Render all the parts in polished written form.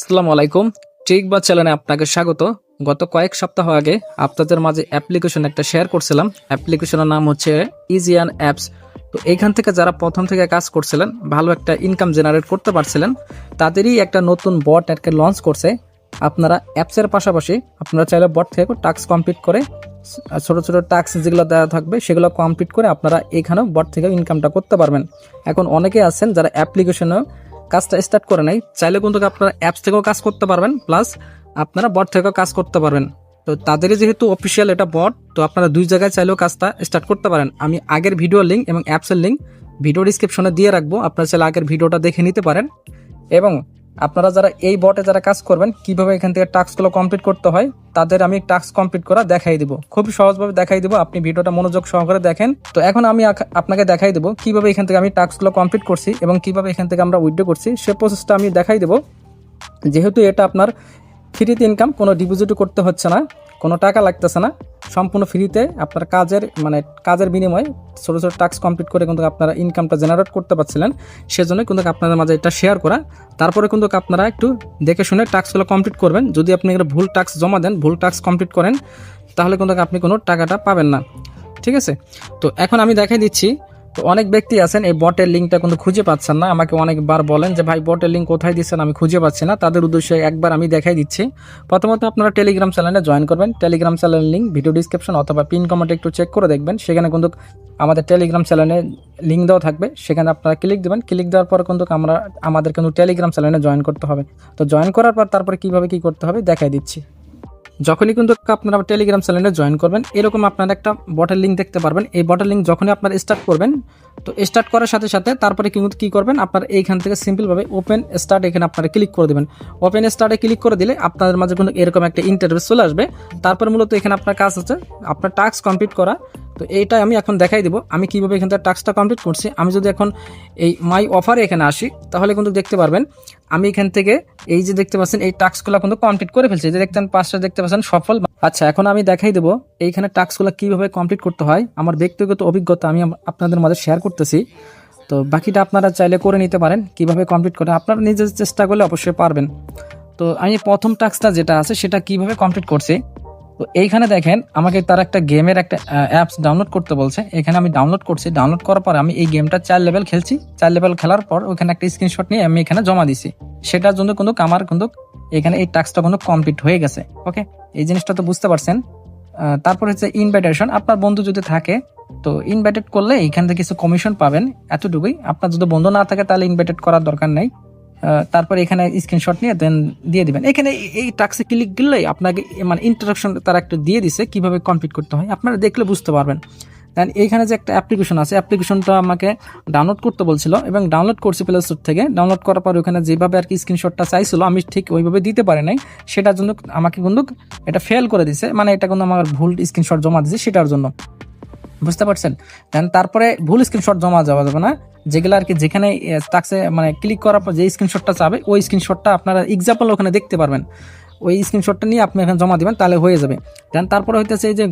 আসসালামু আলাইকুম। ট্রিকবাজ চ্যানেলে আপনাকে স্বাগত। গত কয়েক সপ্তাহ আগে আপনাদের মাঝে অ্যাপ্লিকেশন একটা শেয়ার করছিলাম। অ্যাপ্লিকেশনের নাম হচ্ছে ইজিয়ান অ্যাপস। তো এইখান থেকে যারা প্রথম থেকে কাজ করছিলেন, ভালো একটা ইনকাম জেনারেট করতে পারছিলেন, তাদেরই একটা নতুন বট একটা লঞ্চ করছে। আপনারা অ্যাপসের পাশাপাশি আপনারা চাইলে বট থেকে টাস্ক কমপ্লিট করে ছোট ছোট টাস্ক যেগুলো দেওয়া থাকবে সেগুলো কমপ্লিট করে আপনারা এখানেও বট থেকে ইনকামটা করতে পারবেন। এখন অনেকে আছেন যারা অ্যাপ্লিকেশনেও কাজটা স্টার্ট করে নাই, চাইলে কিন্তু আপনারা অ্যাপস থেকেও কাজ করতে পারবেন, প্লাস আপনারা বট থেকেও কাজ করতে পারবেন। তো তাদেরই যেহেতু অফিসিয়াল এটা বট, তো আপনারা দুই জায়গায় চাইলেও কাজটা স্টার্ট করতে পারেন। আমি আগের ভিডিও লিঙ্ক এবং অ্যাপসের লিঙ্ক ভিডিও ডিসক্রিপশনে দিয়ে রাখবো, আপনারা চাইলে আগের ভিডিওটা দেখে নিতে পারেন। এবং আপনারা যারা এই বটে যারা কাজ করবেন, কিভাবে এখান থেকে টাস্কগুলো কমপ্লিট করতে হয়, তাদের আমি টাস্ক কমপ্লিট করা দেখাই দিব, খুবই সহজভাবে দেখাই দিব। আপনি ভিডিওটা মনোযোগ সহকারে দেখেন। তো এখন আমি আপনাকে দেখাই দেবো কিভাবে এখান থেকে আমি টাস্কগুলো কমপ্লিট করছি এবং কিভাবে এখান থেকে আমরা উইথড্র করছি, সে প্রসেসটা আমি দেখাই দেবো। যেহেতু এটা আপনার ফ্রিতে ইনকাম, কোনো ডিপোজিটও করতে হচ্ছে না, কোনো টাকা লাগতেছে না, সম্পূর্ণ ফ্রিতে আপনার কাজের বিনিময়ে ছোটো ছোটো টাস্ক কমপ্লিট করে কিন্তু আপনারা ইনকামটা জেনারেট করতে পারছিলেন। সেজন্য কিন্তু আপনাদের মাঝে এটা শেয়ার করা। তারপরে কিন্তু আপনারা একটু দেখে শুনে টাস্কগুলো কমপ্লিট করবেন। যদি আপনি ভুল টাস্ক জমা দেন, ভুল টাস্ক কমপ্লিট করেন, তাহলে কিন্তু আপনি কোনো টাকাটা পাবেন না। ঠিক আছে? তো এখন আমি দেখাই দিচ্ছি। তো অনেক ব্যক্তি আছেন এই বটের লিঙ্কটা কিন্তু খুঁজে পাচ্ছেন না, আমাকে অনেকবার বলেন যে ভাই বটের লিঙ্ক কোথায় দিচ্ছেন, আমি খুঁজে পাচ্ছি না। তাদের উদ্দেশ্যে একবার আমি দেখাই দিচ্ছি। প্রথমত আপনারা টেলিগ্রাম চ্যানেলে জয়েন করবেন। টেলিগ্রাম চ্যানেলের লিঙ্ক ভিডিও ডিসক্রিপশন অথবা পিন কমেন্টে একটু চেক করে দেখবেন, সেখানে কিন্তু আমাদের টেলিগ্রাম চ্যানেলে লিঙ্ক দেওয়া থাকবে। সেখানে আপনারা ক্লিক দেবেন। ক্লিক দেওয়ার পর কিন্তু আমাদের কিন্তু টেলিগ্রাম চ্যানেলে জয়েন করতে হবে। তো জয়েন করার পর তারপরে কীভাবে কী করতে হবে দেখাই দিচ্ছি। যখনই কিন্তু আপনারা টেলিগ্রাম চ্যানেলে জয়েন করবেন, এরকম আপনারা একটা বটের লিঙ্ক দেখতে পারবেন। এই বটের লিঙ্ক যখনই আপনারা স্টার্ট করবেন, তো স্টার্ট করার সাথে সাথে তারপরে কিন্তু কী করবেন, আপনার এইখান থেকে সিম্পলভাবে ওপেন স্টার্ট এখানে আপনারা ক্লিক করে দেবেন। ওপেন স্টার্টে ক্লিক করে দিলে আপনাদের মাঝে কিন্তু এরকম একটা ইন্টারফেস চলে আসবে। তারপরে মূলত এখানে আপনার কাজ হচ্ছে আপনার টাস্ক কমপ্লিট করা। তো এইটা আমি এখন দেখাই দেবো আমি কীভাবে এখান থেকে টাস্কটা কমপ্লিট করছি। আমি যদি এখন এই মাই অফারে এখানে আসি, তাহলে কিন্তু দেখতে পারবেন আমি এখান থেকে এই যে দেখতে পাচ্ছেন এই টাস্কগুলো কিন্তু কমপ্লিট করে ফেলছি। যে দেখতেন পাঁচটা দেখতে পাচ্ছেন সফল। আচ্ছা, এখন আমি দেখাই দেবো এইখানে টাস্কগুলো কীভাবে কমপ্লিট করতে হয়। আমার ব্যক্তিগত অভিজ্ঞতা আমি আপনাদের মাঝে শেয়ার করতেছি। তো বাকিটা আপনারা চাইলে করে নিতে পারেন, কিভাবে কমপ্লিট করে আপনারা নিজের চেষ্টা করলে অবশ্যই পারবেন। তো আমি প্রথম টাস্কটা যেটা আছে সেটা কিভাবে কমপ্লিট করছি। তো এইখানে দেখেন আমাকে তার একটা গেমের একটা অ্যাপস ডাউনলোড করতে বলছে। এখানে আমি ডাউনলোড করছি। ডাউনলোড করার পর আমি এই গেমটা 4 লেভেল খেলছি। 4 লেভেল খেলার পর ওখানে একটা স্ক্রিনশট নিয়ে আমি এখানে জমা দিছি। সেটার জন্য কিন্তু আমার কিন্তু এখানে এই টাস্কটা কিন্তু কমপ্লিট হয়ে গেছে। ওকে, এই জিনিসটা তো বুঝতে পারছেন। তারপর হচ্ছে ইনভাইটেশন। আপনার বন্ধু যদি থাকে তো ইনভাইটেড করলে এখান থেকে কিছু কমিশন পাবেন, এতটুকুই। আপনার যদি বন্ধু না থাকে তাহলে ইনভাইটেড করার দরকার নেই। তারপর এখানে স্ক্রিনশট নিয়ে দেন দিয়ে দিবেন। এখানে এই টাস্কে ক্লিক দিলেই আপনাকে মানে ইন্ট্রোডাকশন তারা একটা দিয়ে দিছে কিভাবে কমপ্লিট করতে হয়, আপনারা দেখলে বুঝতে পারবেন। দেন এইখানে যে একটা অ্যাপ্লিকেশন আছে, অ্যাপ্লিকেশনটা আমাকে ডাউনলোড করতে বলছিল এবং ডাউনলোড করছি প্লে স্টোর থেকে। ডাউনলোড করার পর ওখানে যেভাবে আর কি স্ক্রিনশটটা চাইছিল আমি ঠিক ওইভাবে দিতে পারি নাই, সেটার জন্য আমাকে কিন্তু এটা ফেল করে দিছে। মানে এটা কিন্তু আমার ভুল স্ক্রিনশট জমা দিছে সেটার জন্য, বুঝতে পারছেন। দেন তারপরে ভুল স্ক্রিনশট জমা যাওয়া যাবে না, যেগুলো আর কি যেখানে টাক্সে মানে ক্লিক করার পর যে স্ক্রিনশটটা চাবে ওই স্ক্রিনশটটা আপনারা এক্সাম্পল ওখানে দেখতে পারবেন। ওই স্ক্রিনশটটা নিয়ে আপনি এখানে জমা দিবেন, তাহলে হয়ে যাবে। দেন তারপরে হইতেছে এই যে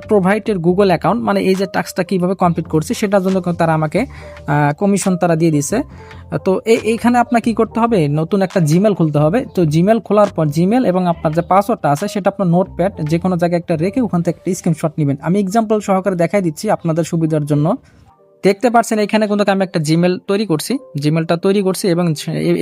প্রোভাইডের গুগল অ্যাকাউন্ট, মানে এই যে টাস্কটা কীভাবে কমপ্লিট করছি সেটার জন্য তারা আমাকে কমিশন তারা দিয়ে দিছে। তো এইখানে আপনার কি করতে হবে, নতুন একটা জিমেল খুলতে হবে। তো জিমেল খোলার পর জিমেল এবং আপনার যে পাসওয়ার্ডটা আছে সেটা আপনার নোটপ্যাড যে কোনো জায়গায় একটা রেখে ওখান থেকে একটা স্ক্রিনশট নেবেন। আমি এক্সাম্পল সহকারে দেখাই দিচ্ছি আপনাদের সুবিধার জন্য। দেখতে পাচ্ছেন এখানে কিন্তু আমি একটা জিমেল তৈরি করছি, জিমেলটা তৈরি করছি এবং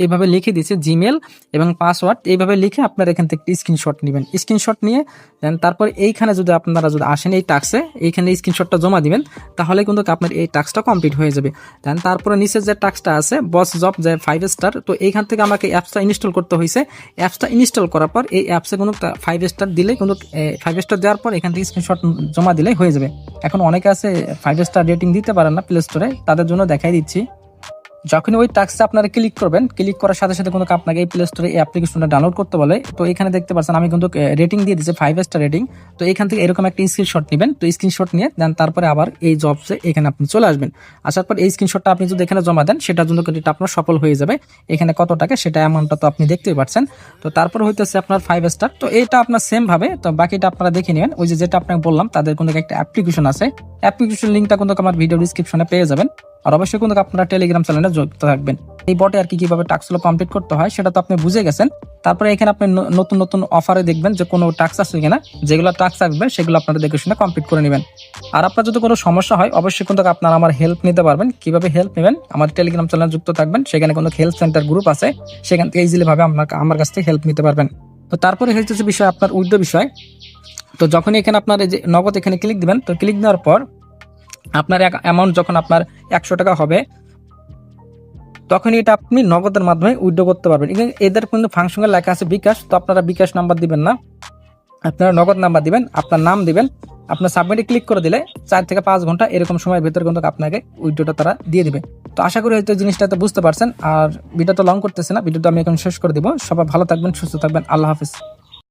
এইভাবে লিখে দিয়েছি জিমেল এবং পাসওয়ার্ড। এইভাবে লিখে আপনারা এখান থেকে স্ক্রিনশট নেবেন। স্ক্রিনশট নিয়ে দেন তারপর এইখানে যদি আপনারা যদি আসেন এই টাস্কে, এইখানে স্ক্রিনশটটা জমা দিবেন, তাহলে কিন্তু আপনার এই টাস্কটা কমপ্লিট হয়ে যাবে। দেন তারপরে নিচে যে টাস্কটা আছে বস জব যে 5 স্টার, তো এইখান থেকে আমাকে অ্যাপসটা ইনস্টল করতে হয়েছে। অ্যাপসটা ইনস্টল করার পর এই অ্যাপসে কিন্তু 5 স্টার দিলে কিন্তু 5 স্টার দেওয়ার পর এখান থেকে স্ক্রিনশট জমা দিলেই হয়ে যাবে। এখন অনেকে আছে 5 স্টার রেটিং দিতে পারেন না প্লে স্টোরে, তাদের জন্য দেখাই দিচ্ছি। যখন ওই টাস্কটা আপনারা ক্লিক করবেন, ক্লিক করার সাথে সাথে কিন্তু আপনাকে এই প্লে স্টোরে এই অ্যাপ্লিকেশনটা ডাউনলোড করতে বলে। তো এখানে দেখতে পাচ্ছেন আমি কিন্তু রেটিং দিয়ে দিচ্ছি 5 স্টার রেটিং। তো এখান থেকে এরকম একটা স্ক্রিনশট নেবেন। তো স্ক্রিনশট নিয়ে দেন তারপরে আবার এই জবসে এখানে আপনি চলে আসবেন। আসার পর এই স্ক্রিনশটটা আপনি যদি এখানে জমা দেন সেটার জন্য কিন্তু আপনার সফল হয়ে যাবে। এখানে কত টাকা সেটা অ্যামাউন্টটা তো আপনি দেখতেই পাচ্ছেন। তো তারপর হইতেছে আপনার 5 স্টার। তো এটা আপনার সেম ভাবে, তো বাকিটা আপনারা দেখে নেবেন। ওই যেটা আপনাকে বললাম তাদের কিন্তু একটা অ্যাপ্লিকেশন আছে, অ্যাপ্লিকেশন লিঙ্কটা কিন্তু আমার ভিডিও ডিসক্রিপশনে পেয়ে যাবেন। আর অবশ্যই কিন্তু আপনারা টেলিগ্রাম চ্যানেলে যুক্ত থাকবেন। এই বটে আর কি কিভাবে টাস্কগুলো কমপ্লিট করতে হয় সেটা তো আপনি বুঝে গেছেন। তারপরে এখানে আপনি নতুন নতুন অফারে দেখবেন যে কোনো টাস্ক আছে কিনা, যেগুলো টাস্ক আসবে সেগুলো আপনারা দেখে শুনে কমপ্লিট করে নেবেন। আর আপনার যদি কোনো সমস্যা হয় অবশ্যই কিন্তু আপনারা আমার হেল্প নিতে পারবেন। কিভাবে হেল্প নেবেন, আমার টেলিগ্রাম চ্যানেলে যুক্ত থাকবেন, সেখানে কোনো হেল্প সেন্টার গ্রুপ আছে, সেখান থেকে ইজিলি ভাবে আমার কাছ থেকে হেল্প নিতে পারবেন। তো তারপরে হচ্ছে বিষয় আপনার উইথড্র বিষয়। তো যখনই এখানে আপনার এই যে নগদ এখানে ক্লিক দিবেন, তো ক্লিক দেওয়ার পর আপনার অ্যামাউন্ট যখন আপনার 100 টাকা হবে তখনই এটা আপনি নগদের মাধ্যমে উইথড্র করতে পারবেন। এদের কিন্তু ফাংশনে লেখা আছে বিকাশ, তো আপনারা বিকাশ নাম্বার দিবেন না, আপনারা নগদ নাম্বার দিবেন, আপনার নাম দিবেন, আপনার সাবমিটে ক্লিক করে দিলে 4 থেকে 5 ঘন্টা এরকম সময়ের ভেতরে কিন্তু আপনাকে উইথড্রটা তারা দিয়ে দিবে। তো আশা করি হয়তো জিনিসটা তো বুঝতে পারছেন। আর ভিডিও তো লং করতেছে না, ভিডিওটা আমি এখন শেষ করে দিব। সবাই ভালো থাকবেন, সুস্থ থাকবেন, আল্লাহ হাফিজ।